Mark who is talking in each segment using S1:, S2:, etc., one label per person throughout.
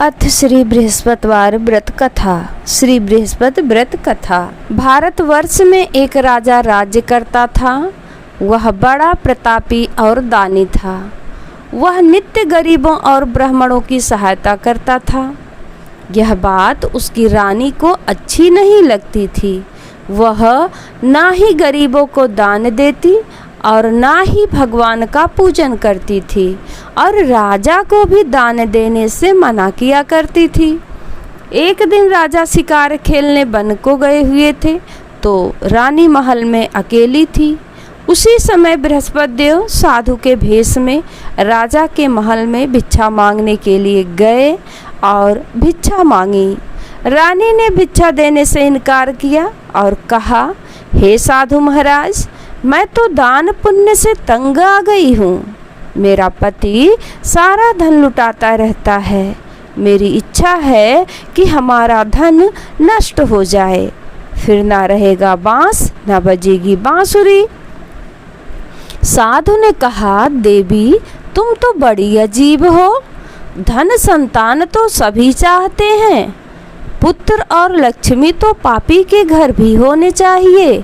S1: अथ श्री बृहस्पतिवार व्रत कथा। श्री बृहस्पति व्रत कथा। भारतवर्ष में एक राजा राज्य करता था। वह बड़ा प्रतापी और दानी था। वह नित्य गरीबों और ब्राह्मणों की सहायता करता था। यह बात उसकी रानी को अच्छी नहीं लगती थी। वह ना ही गरीबों को दान देती और ना ही भगवान का पूजन करती थी और राजा को भी दान देने से मना किया करती थी। एक दिन राजा शिकार खेलने वन को गए हुए थे तो रानी महल में अकेली थी। उसी समय बृहस्पति देव साधु के भेष में राजा के महल में भिक्षा मांगने के लिए गए और भिक्षा मांगी। रानी ने भिक्षा देने से इनकार किया और कहा, हे साधु महाराज, मैं तो दान पुण्य से तंग आ गई हूँ। मेरा पति सारा धन लुटाता रहता है। मेरी इच्छा है कि हमारा धन नष्ट हो जाए, फिर ना रहेगा बांस ना बजेगी बांसुरी। साधु ने कहा, देवी तुम तो बड़ी अजीब हो। धन संतान तो सभी चाहते हैं। पुत्र और लक्ष्मी तो पापी के घर भी होने चाहिए।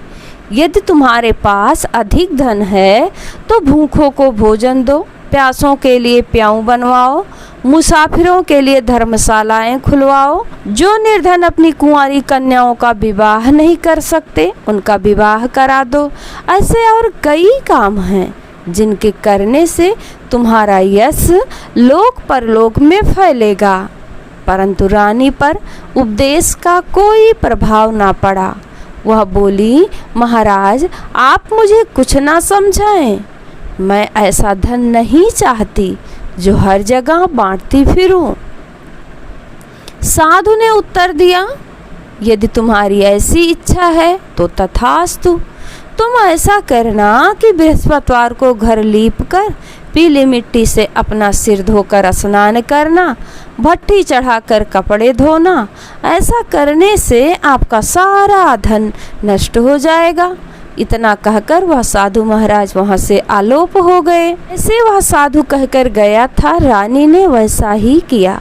S1: यदि तुम्हारे पास अधिक धन है तो भूखों को भोजन दो, प्यासों के लिए प्याऊ बनवाओ, मुसाफिरों के लिए धर्मशालाएं खुलवाओ। जो निर्धन अपनी कुंवारी कन्याओं का विवाह नहीं कर सकते उनका विवाह करा दो। ऐसे और कई काम हैं जिनके करने से तुम्हारा यश लोक परलोक में फैलेगा। परंतु रानी पर उपदेश का कोई प्रभाव ना पड़ा। वह बोली, महाराज आप मुझे कुछ ना समझाएं। मैं ऐसा धन नहीं चाहती जो हर जगह बांटती फिरूं। साधु ने उत्तर दिया, यदि तुम्हारी ऐसी इच्छा है तो तथास्तु। तुम ऐसा करना कि बृहस्पतिवार को घर लीप कर पीली मिट्टी से अपना सिर धोकर स्नान करना, भट्टी चढ़ाकर कपड़े धोना। ऐसा करने से आपका सारा धन नष्ट हो जाएगा। इतना कहकर वह साधु महाराज वहां से आलोप हो गए। ऐसे वह साधु कहकर गया था, रानी ने वैसा ही किया।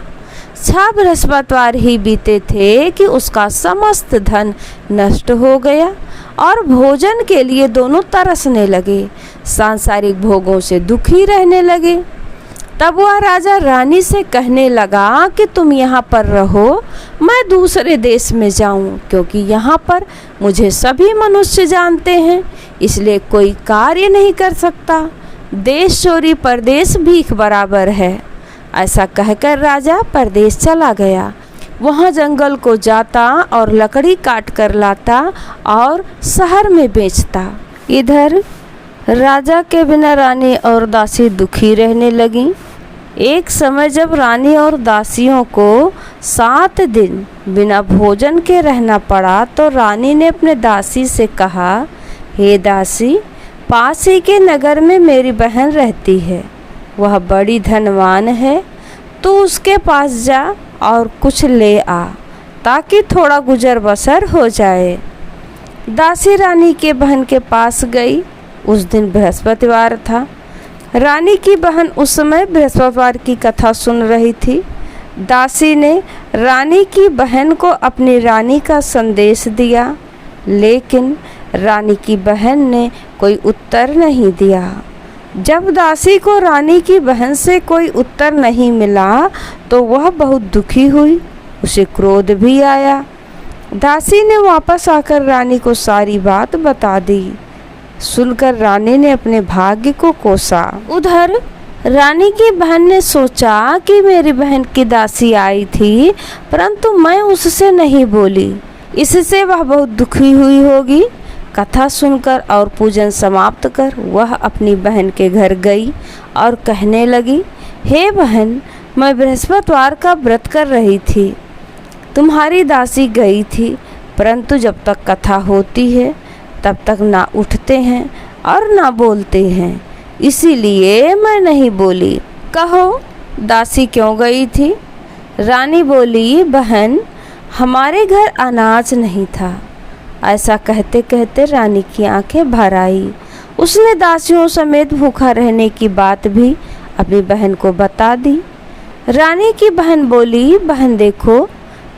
S1: 6 बृहस्पतिवार ही बीते थे कि उसका समस्त धन नष्ट हो गया और भोजन के लिए दोनों तरसने लगे, सांसारिक भोगों से दुखी रहने लगे। तब वह राजा रानी से कहने लगा कि तुम यहाँ पर रहो, मैं दूसरे देश में जाऊँ, क्योंकि यहाँ पर मुझे सभी मनुष्य जानते हैं, इसलिए कोई कार्य नहीं कर सकता। देश चोरी परदेश भीख बराबर है। ऐसा कहकर राजा परदेश चला गया। वहाँ जंगल को जाता और लकड़ी काट कर लाता और शहर में बेचता। इधर राजा के बिना रानी और दासी दुखी रहने लगीं। एक समय जब रानी और दासियों को 7 दिन बिना भोजन के रहना पड़ा तो रानी ने अपने दासी से कहा, हे दासी, पास ही के नगर में मेरी बहन रहती है। वह बड़ी धनवान है। तू उसके पास जा और कुछ ले आ ताकि थोड़ा गुजर बसर हो जाए। दासी रानी के बहन के पास गई। उस दिन बृहस्पतिवार था। रानी की बहन उस समय बृहस्पतिवार की कथा सुन रही थी। दासी ने रानी की बहन को अपनी रानी का संदेश दिया, लेकिन रानी की बहन ने कोई उत्तर नहीं दिया। जब दासी को रानी की बहन से कोई उत्तर नहीं मिला तो वह बहुत दुखी हुई। उसे क्रोध भी आया। दासी ने वापस आकर रानी को सारी बात बता दी। सुनकर रानी ने अपने भाग्य को कोसा। उधर रानी की बहन ने सोचा कि मेरी बहन की दासी आई थी, परंतु मैं उससे नहीं बोली, इससे वह बहुत दुखी हुई होगी। कथा सुनकर और पूजन समाप्त कर वह अपनी बहन के घर गई और कहने लगी, हे बहन, मैं बृहस्पतिवार का व्रत कर रही थी। तुम्हारी दासी गई थी, परंतु जब तक कथा होती है तब तक ना उठते हैं और ना बोलते हैं, इसीलिए मैं नहीं बोली। कहो, दासी क्यों गई थी? रानी बोली, बहन, हमारे घर अनाज नहीं था। ऐसा कहते कहते रानी की आंखें भर आई। उसने दासियों समेत भूखा रहने की बात भी अपनी बहन को बता दी। रानी की बहन बोली, बहन देखो,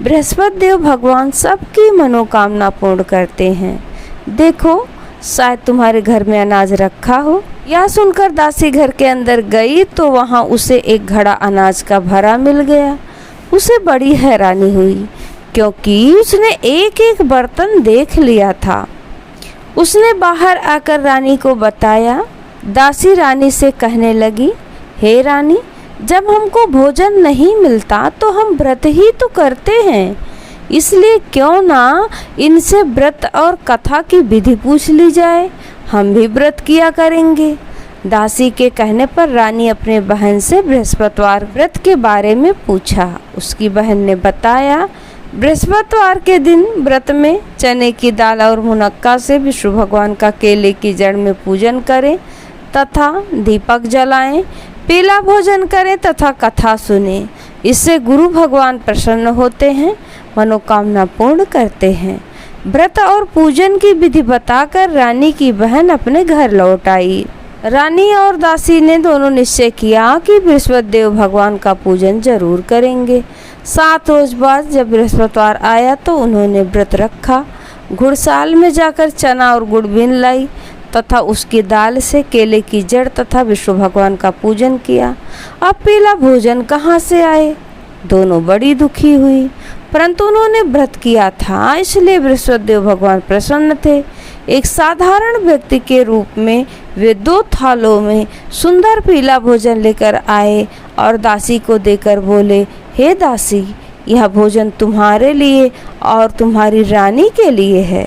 S1: बृहस्पति देव भगवान सबकी मनोकामना पूर्ण करते हैं। देखो, शायद तुम्हारे घर में अनाज रखा हो। यह सुनकर दासी घर के अंदर गई तो वहाँ उसे एक घड़ा अनाज का भरा मिल गया। उसे बड़ी हैरानी हुई क्योंकि उसने एक एक बर्तन देख लिया था। उसने बाहर आकर रानी को बताया। दासी रानी से कहने लगी, हे रानी, जब हमको भोजन नहीं मिलता तो हम व्रत ही तो करते हैं, इसलिए क्यों ना इनसे व्रत और कथा की विधि पूछ ली जाए, हम भी व्रत किया करेंगे। दासी के कहने पर रानी अपने बहन से बृहस्पतिवार व्रत के बारे में पूछा। उसकी बहन ने बताया, बृहस्पतिवार के दिन व्रत में चने की दाल और मुनक्का से विष्णु भगवान का केले की जड़ में पूजन करें तथा दीपक जलाएं, पीला भोजन करें तथा कथा सुने। इससे गुरु भगवान प्रसन्न होते हैं, मनोकामना पूर्ण करते हैं। व्रत और पूजन की विधि बताकर रानी की बहन अपने घर लौट आई। रानी और दासी ने दोनों निश्चय किया कि बृहस्पति देव भगवान का पूजन जरूर करेंगे। 7 रोज बाद जब बृहस्पतिवार आया तो उन्होंने व्रत रखा। घुड़साल में जाकर चना और गुड़ बीन लाई तथा उसकी दाल से केले की जड़ तथा विष्णु भगवान का पूजन किया। अब पीला भोजन कहाँ से आए? दोनों बड़ी दुखी हुई, परंतु उन्होंने व्रत किया था इसलिए बृहस्पति देव भगवान प्रसन्न थे। एक साधारण व्यक्ति के रूप में वे 2 थालों में सुंदर पीला भोजन लेकर आए और दासी को देकर बोले, हे दासी, यह भोजन तुम्हारे लिए और तुम्हारी रानी के लिए है,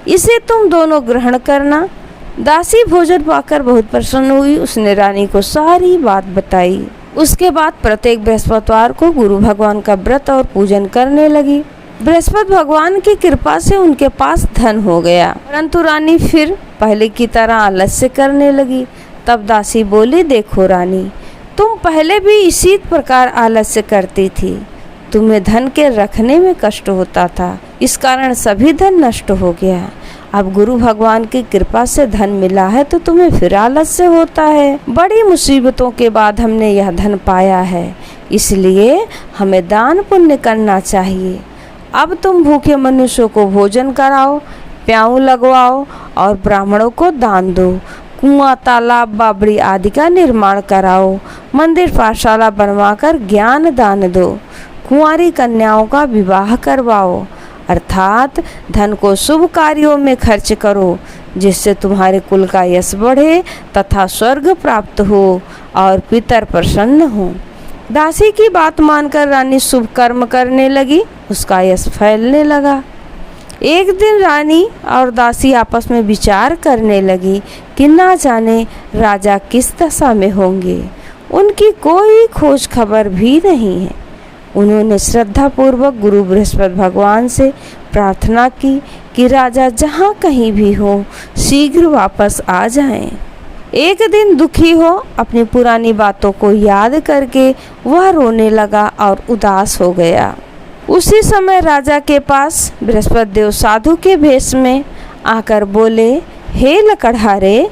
S1: इसे तुम दोनों ग्रहण करना। दासी भोजन पाकर बहुत प्रसन्न हुई। उसने रानी को सारी बात बताई। उसके बाद प्रत्येक बृहस्पतिवार को गुरु भगवान का व्रत और पूजन करने लगी। बृहस्पति भगवान की कृपा से उनके पास धन हो गया, परंतु रानी फिर पहले की तरह आलस्य करने लगी। तब दासी बोली, देखो रानी, तुम पहले भी इसी प्रकार आलस्य करती थी। तुम्हें धन के रखने में कष्ट होता था, इस कारण सभी धन नष्ट हो गया। अब गुरु भगवान की कृपा से धन मिला है तो तुम्हें फिर आलस्य होता है। बड़ी मुसीबतों के बाद हमने यह धन पाया है, इसलिए हमें दान पुण्य करना चाहिए। अब तुम भूखे मनुष्यों को भोजन कराओ, प्याऊ लगवाओ और ब्राह्मणों को दान दो। कुआं, तालाब, बावड़ी आदि का निर्माण कराओ। मंदिर, पाठशाला बनवाकर ज्ञान दान दो। कुंवारी कन्याओं का विवाह करवाओ, अर्थात धन को शुभ कार्यों में खर्च करो, जिससे तुम्हारे कुल का यश बढ़े तथा स्वर्ग प्राप्त हो और पितर प्रसन्न हो। दासी की बात मानकर रानी शुभ कर्म करने लगी। उसका यश फैलने लगा। एक दिन रानी और दासी आपस में विचार करने लगी कि ना जाने राजा किस दशा में होंगे। उनकी कोई खोज खबर भी नहीं है। उन्होंने श्रद्धापूर्वक गुरु बृहस्पति भगवान से प्रार्थना की कि राजा जहाँ कहीं भी हो शीघ्र वापस आ जाएं। एक दिन दुखी हो अपनी पुरानी बातों को याद करके वह रोने लगा और उदास हो गया। उसी समय राजा के पास बृहस्पति देव साधु के भेष में आकर बोले, हे लकड़हारे,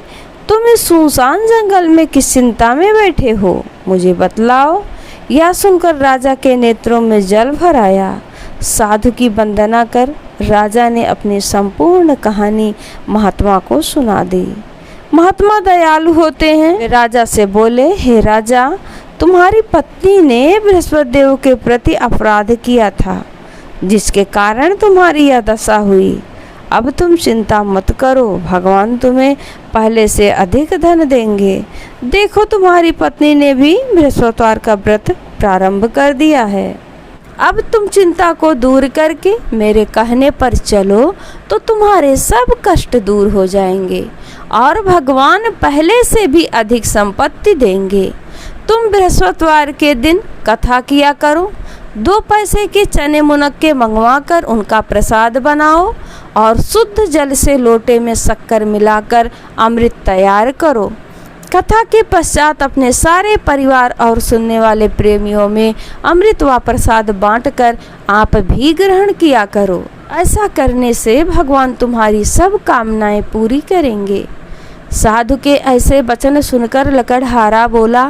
S1: तुम इस सुनसान जंगल में किस चिंता में बैठे हो, मुझे बतलाओ। यह सुनकर राजा के नेत्रों में जल भर आया। साधु की वंदना कर राजा ने अपनी संपूर्ण कहानी महात्मा को सुना दी। महात्मा दयालु होते हैं। वे राजा से बोले, हे राजा, तुम्हारी पत्नी ने बृहस्पति देव के प्रति अपराध किया था, जिसके कारण तुम्हारी यह दशा हुई। अब तुम चिंता मत करो, भगवान तुम्हें पहले से अधिक धन देंगे। देखो, तुम्हारी पत्नी ने भी बृहस्पतिवार का व्रत प्रारंभ कर दिया है। अब तुम चिंता को दूर करके मेरे कहने पर चलो तो तुम्हारे सब कष्ट दूर हो जाएंगे और भगवान पहले से भी अधिक संपत्ति देंगे। तुम बृहस्पतिवार के दिन कथा किया करो। 2 पैसे के चने मुनक्के मंगवा कर उनका प्रसाद बनाओ और शुद्ध जल से लोटे में शक्कर मिलाकर अमृत तैयार करो। कथा के पश्चात अपने सारे परिवार और सुनने वाले प्रेमियों में अमृत व प्रसाद बांटकर आप भी ग्रहण किया करो। ऐसा करने से भगवान तुम्हारी सब कामनाएं पूरी करेंगे। साधु के ऐसे वचन सुनकर लकड़हारा बोला,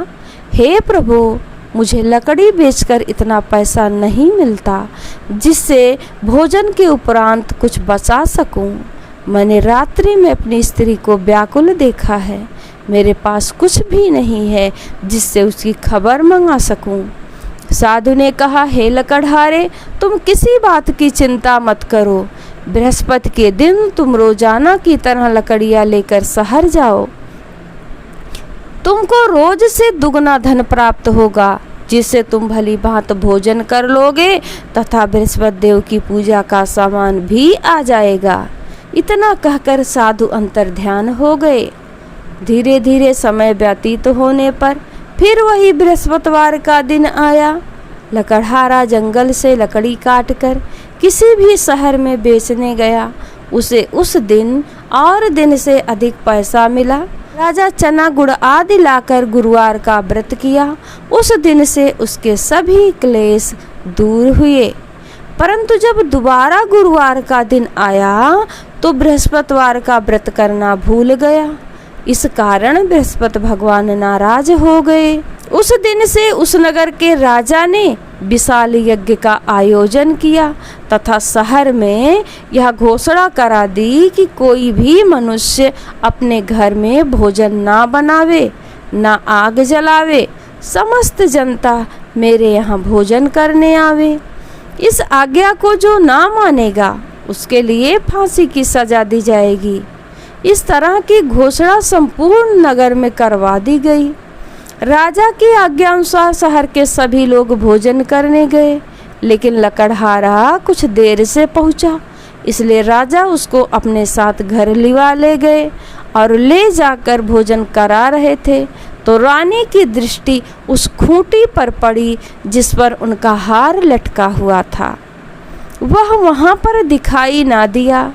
S1: हे प्रभु, मुझे लकड़ी बेचकर इतना पैसा नहीं मिलता जिससे भोजन के उपरांत कुछ बचा सकूं। मैंने रात्रि में अपनी स्त्री को व्याकुल देखा है। मेरे पास कुछ भी नहीं है जिससे उसकी खबर मंगा सकूं। साधु ने कहा, हे लकड़हारे, तुम किसी बात की चिंता मत करो। बृहस्पति के दिन तुम रोजाना की तरह लकड़ियां लेकर शहर जाओ। तुमको रोज से दुगना धन प्राप्त होगा, जिससे तुम भली भांत भोजन कर लोगे तथा बृहस्पति देव की पूजा का सामान भी आ जाएगा। इतना कहकर साधु अंतर ध्यान हो गए। धीरे धीरे समय व्यतीत होने पर फिर वही बृहस्पतिवार का दिन आया। लकड़हारा जंगल से लकड़ी काटकर किसी भी शहर में बेचने गया। उसे उस दिन और दिन से अधिक पैसा मिला। राजा चना गुड़ आदि लाकर गुरुवार का व्रत किया। उस दिन से उसके सभी क्लेश दूर हुए। परंतु जब दोबारा गुरुवार का दिन आया तो बृहस्पतिवार का व्रत करना भूल गया। इस कारण बृहस्पति भगवान नाराज हो गए। उस दिन से उस नगर के राजा ने विशाल यज्ञ का आयोजन किया तथा शहर में यह घोषणा करा दी कि कोई भी मनुष्य अपने घर में भोजन ना बनावे, ना आग जलावे। समस्त जनता मेरे यहाँ भोजन करने आवे। इस आज्ञा को जो ना मानेगा उसके लिए फांसी की सजा दी जाएगी। इस तरह की घोषणा संपूर्ण नगर में करवा दी गई। राजा की आज्ञा अनुसार शहर के सभी लोग भोजन करने गए, लेकिन लकड़हारा कुछ देर से पहुंचा, इसलिए राजा उसको अपने साथ घर लिवा ले गए और ले जाकर भोजन करा रहे थे तो रानी की दृष्टि उस खूंटी पर पड़ी जिस पर उनका हार लटका हुआ था। वह वहां पर दिखाई ना दिया।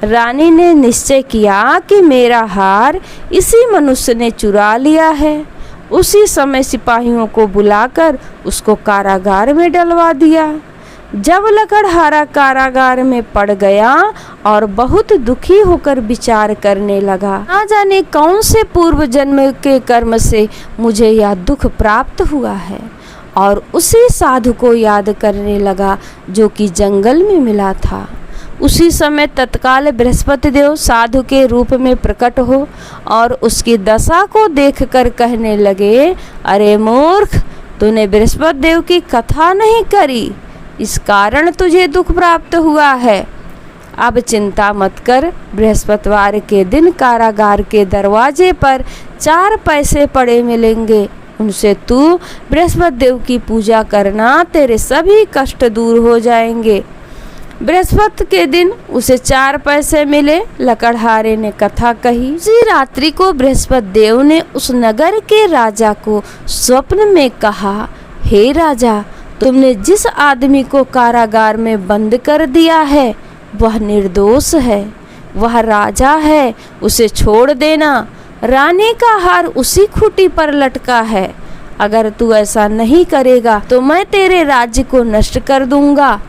S1: रानी ने निश्चय किया कि मेरा हार इसी मनुष्य ने चुरा लिया है। उसी समय सिपाहियों को बुलाकर उसको कारागार में डलवा दिया। जब लकड़हारा कारागार में पड़ गया और बहुत दुखी होकर विचार करने लगा, ना जाने कौन से पूर्व जन्म के कर्म से मुझे यह दुख प्राप्त हुआ है, और उसी साधु को याद करने लगा जो कि जंगल में मिला था। उसी समय तत्काल बृहस्पति देव साधु के रूप में प्रकट हो और उसकी दशा को देखकर कहने लगे, अरे मूर्ख, तूने बृहस्पति देव की कथा नहीं करी, इस कारण तुझे दुख प्राप्त हुआ है। अब चिंता मत कर, बृहस्पतिवार के दिन कारागार के दरवाजे पर 4 पैसे पड़े मिलेंगे। उनसे तू बृहस्पति देव की पूजा करना, तेरे सभी कष्ट दूर हो जाएंगे। बृहस्पति के दिन उसे 4 पैसे मिले। लकड़हारे ने कथा कही। उसी रात्रि को बृहस्पति देव ने उस नगर के राजा को स्वप्न में कहा, हे राजा, तुमने जिस आदमी को कारागार में बंद कर दिया है वह निर्दोष है, वह राजा है, उसे छोड़ देना। रानी का हार उसी खूंटी पर लटका है। अगर तू ऐसा नहीं करेगा तो मैं तेरे राज्य को नष्ट कर दूंगा।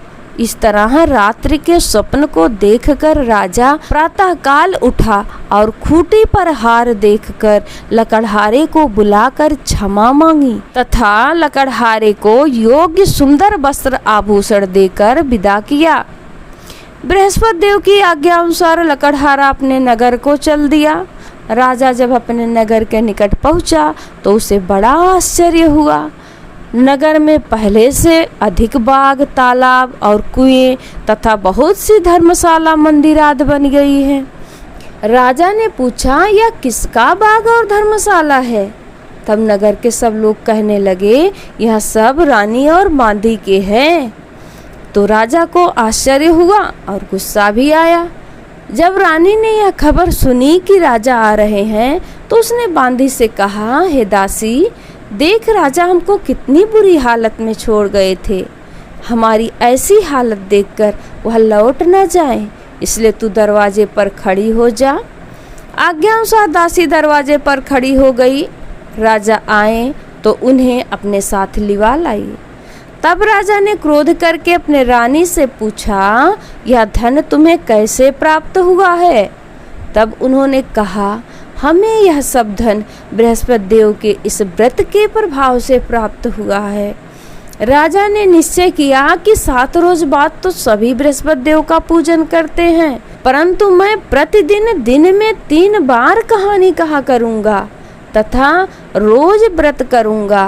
S1: इस तरह रात्रि के स्वप्न को देखकर राजा प्रातःकाल उठा और खूंटी पर हार देखकर लकड़हारे को बुलाकर क्षमा मांगी तथा लकड़हारे को योग्य सुंदर वस्त्र आभूषण देकर विदा किया। बृहस्पति देव की आज्ञा अनुसार लकड़हारा अपने नगर को चल दिया। राजा जब अपने नगर के निकट पहुंचा तो उसे बड़ा आश्चर्य हुआ। नगर में पहले से अधिक बाग, तालाब और कुएं तथा बहुत सी धर्मशाला, मंदिरात बन गई हैं। राजा ने पूछा, यह किसका बाग और धर्मशाला है? तब नगर के सब लोग कहने लगे, यह सब रानी और मांदी के हैं। तो राजा को आश्चर्य हुआ और गुस्सा भी आया। जब रानी ने यह खबर सुनी कि राजा आ रहे हैं तो उसने बांदी से कहा, हे दासी, देख राजा हमको कितनी बुरी हालत में छोड़ गए थे। हमारी ऐसी हालत देखकर वह लौट न जाए, इसलिए तू दरवाजे पर खड़ी हो जा। आज्ञा अनुसार दासी दरवाजे पर खड़ी हो गई। राजा आए तो उन्हें अपने साथ लिवा लाई। तब राजा ने क्रोध करके अपने रानी से पूछा, यह धन तुम्हें कैसे प्राप्त हुआ है? तब उन्होंने कहा, हमें यह सब धन बृहस्पति देव के इस व्रत के प्रभाव से प्राप्त हुआ है। राजा ने निश्चय किया कि 7 रोज बाद तो सभी बृहस्पति देव का पूजन करते हैं, परंतु मैं प्रतिदिन दिन में 3 बार कहानी कहा करूँगा तथा रोज व्रत करूँगा।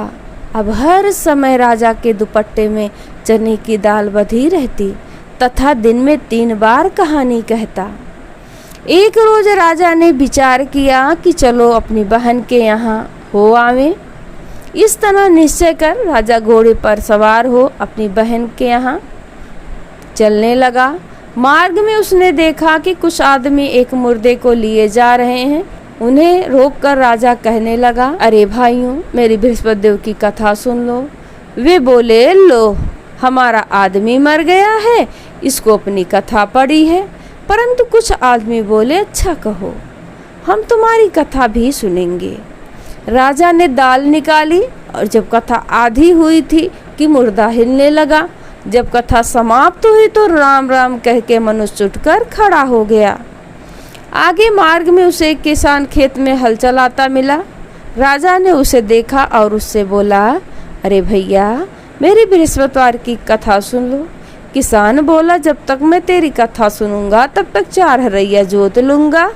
S1: अब हर समय राजा के दुपट्टे में चने की दाल बधी रहती तथा दिन में 3 बार कहानी कहता। एक रोज राजा ने विचार किया कि चलो अपनी बहन के यहाँ हो आवे। इस तरह निश्चय कर राजा घोड़े पर सवार हो अपनी बहन के यहाँ चलने लगा। मार्ग में उसने देखा कि कुछ आदमी एक मुर्दे को लिए जा रहे हैं। उन्हें रोककर राजा कहने लगा, अरे भाइयों, मेरी बृहस्पति देव की कथा सुन लो। वे बोले, लो हमारा आदमी मर गया है, इसको अपनी कथा पढ़ी है। परंतु कुछ आदमी बोले, अच्छा कहो, हम तुम्हारी कथा भी सुनेंगे। राजा ने दाल निकाली और जब कथा आधी हुई थी कि मुर्दा हिलने लगा। जब कथा समाप्त हुई तो राम राम कह के मनुष्य उठकर खड़ा हो गया। आगे मार्ग में उसे एक किसान खेत में हल चलाता मिला। राजा ने उसे देखा और उससे बोला, अरे भैया, मेरी बृहस्पतिवार की कथा सुन लो। किसान बोला, जब तक मैं तेरी कथा सुनूंगा तब तक 4 हरैया जोत लूंगा।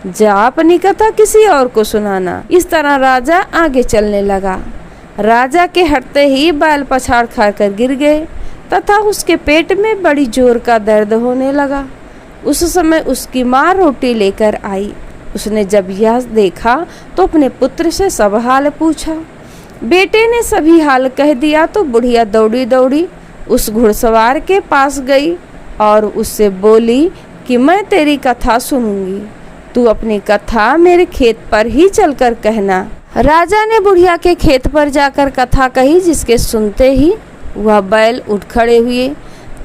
S1: जा अपनी कथा किसी और को सुनाना। इस तरह राजा आगे चलने लगा। राजा के हटते ही बैल पछाड़ खाकर गिर गए तथा उसके पेट में बड़ी जोर का दर्द होने लगा। उस समय उसकी माँ रोटी लेकर आई। उसने जब यह देखा तो अपने पुत्र से सब हाल पूछा। बेटे ने सभी हाल कह दिया तो बुढ़िया दौड़ी दौड़ी उस घुड़सवार के पास गई और उससे बोली कि मैं तेरी कथा सुनूंगी, तू अपनी कथा मेरे खेत पर ही चलकर कहना। राजा ने बुढ़िया के खेत पर जाकर कथा कही, जिसके सुनते ही वह बैल उठ खड़े हुए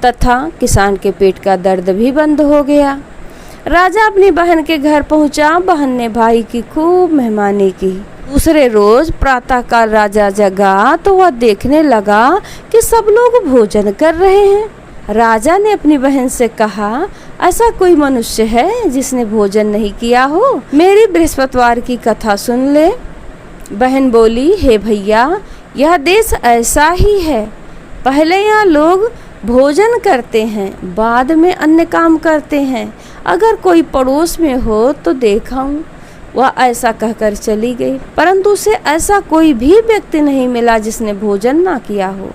S1: तथा किसान के पेट का दर्द भी बंद हो गया। राजा अपनी बहन के घर पहुंचा। बहन ने भाई की खूब मेहमानी की। दूसरे रोज प्रातःकाल राजा जगा तो वह देखने लगा कि सब लोग भोजन कर रहे हैं। राजा ने अपनी बहन से कहा, ऐसा कोई मनुष्य है जिसने भोजन नहीं किया हो? मेरी बृहस्पतिवार की कथा सुन ले। बहन बोली, हे भैया, यह देश ऐसा ही है। पहले यहाँ लोग भोजन करते हैं, बाद में अन्य काम करते हैं। अगर कोई पड़ोस में हो तो देखाऊं। वह ऐसा कहकर चली गई, परंतु उसे ऐसा कोई भी व्यक्ति नहीं मिला जिसने भोजन ना किया हो।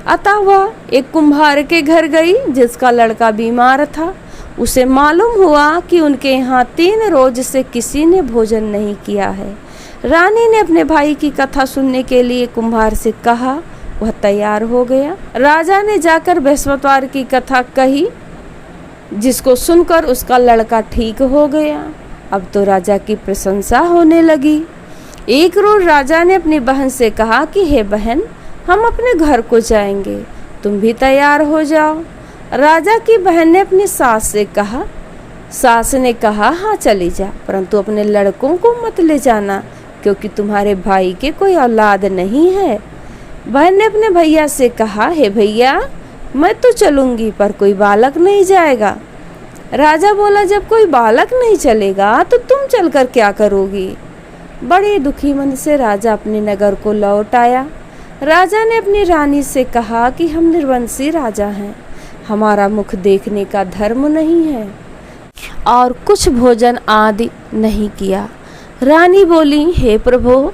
S1: अतः वह एक कुम्हार के घर गई जिसका लड़का बीमार था। उसे मालूम हुआ कि उनके यहाँ 3 रोज से किसी ने भोजन नहीं किया है। रानी ने अपने भाई की कथा सुनने के लिए कुम्हार से कहा। वह तैयार हो गया। राजा ने जाकर बृहस्पतिवार की कथा कही, जिसको सुनकर उसका लड़का ठीक हो गया। अब तो राजा की प्रशंसा होने लगी। एक रोज राजा ने अपनी बहन से कहा कि हे बहन, हम अपने घर को जाएंगे, तुम भी तैयार हो जाओ। राजा की बहन ने अपनी सास से कहा। सास ने कहा, हाँ चली जा, परंतु अपने लड़कों को मत ले जाना, क्योंकि तुम्हारे भाई के कोई औलाद नहीं है। बहन ने अपने भैया से कहा, हे भैया, मैं तो चलूंगी पर कोई बालक नहीं जाएगा। राजा बोला, जब कोई बालक नहीं चलेगा तो तुम चलकर क्या करोगी? बड़े दुखी मन से राजा अपने नगर को लौट आया। राजा ने अपनी रानी से कहा कि हम निर्वंशी राजा हैं, हमारा मुख देखने का धर्म नहीं है और कुछ भोजन आदि नहीं किया। रानी बोली, हे प्रभु,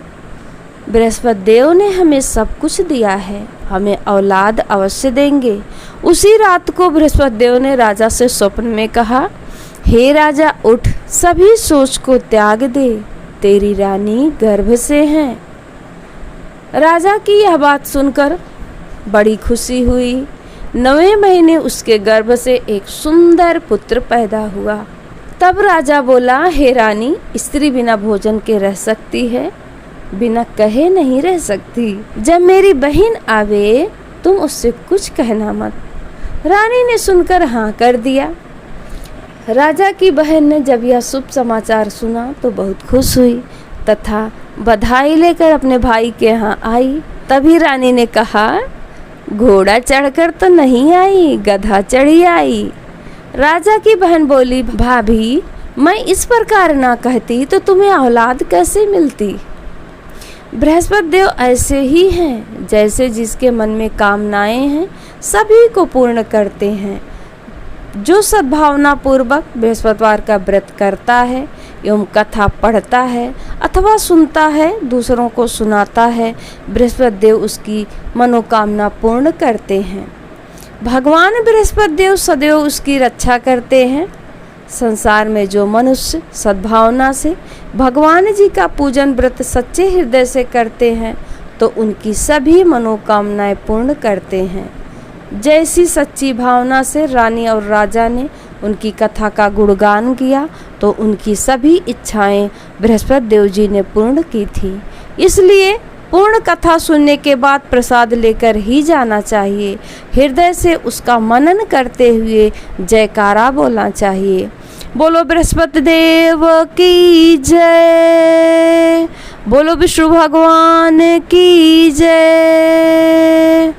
S1: बृहस्पति देव ने हमें सब कुछ दिया है, हमें औलाद अवश्य देंगे। उसी रात को बृहस्पति देव ने राजा से स्वप्न में कहा, हे राजा, उठ, सभी सोच को त्याग दे, तेरी रानी गर्भ से है। राजा की यह बात सुनकर बड़ी खुशी हुई। 9वें महीने उसके गर्भ से एक सुंदर पुत्र पैदा हुआ। तब राजा बोला, हे रानी, स्त्री बिना भोजन के रह सकती है, बिना कहे नहीं रह सकती। जब मेरी बहन आवे तुम उससे कुछ कहना मत। रानी ने सुनकर हाँ कर दिया। राजा की बहन ने जब यह शुभ समाचार सुना तो बहुत खुश हुई तथा बधाई लेकर अपने भाई के यहाँ आई। तभी रानी ने कहा, घोड़ा चढ़कर तो नहीं आई, गधा चढ़ी आई। राजा की बहन बोली, भाभी, मैं इस प्रकार ना कहती तो तुम्हें औलाद कैसे मिलती। बृहस्पति देव ऐसे ही हैं जैसे जिसके मन में कामनाएं हैं सभी को पूर्ण करते हैं। जो सद्भावना पूर्वक बृहस्पतिवार का व्रत करता है एवं कथा पढ़ता है अथवा सुनता है, दूसरों को सुनाता है, बृहस्पति देव उसकी मनोकामना पूर्ण करते हैं। भगवान बृहस्पति देव सदैव उसकी रक्षा करते हैं। संसार में जो मनुष्य सद्भावना से भगवान जी का पूजन व्रत सच्चे हृदय से करते हैं तो उनकी सभी मनोकामनाएं पूर्ण करते हैं। जैसी सच्ची भावना से रानी और राजा ने उनकी कथा का गुणगान किया तो उनकी सभी इच्छाएं बृहस्पति देव जी ने पूर्ण की थी। इसलिए पूर्ण कथा सुनने के बाद प्रसाद लेकर ही जाना चाहिए। हृदय से उसका मनन करते हुए जयकारा बोलना चाहिए। बोलो बृहस्पति देव की जय, बोलो विष्णु भगवान की जय।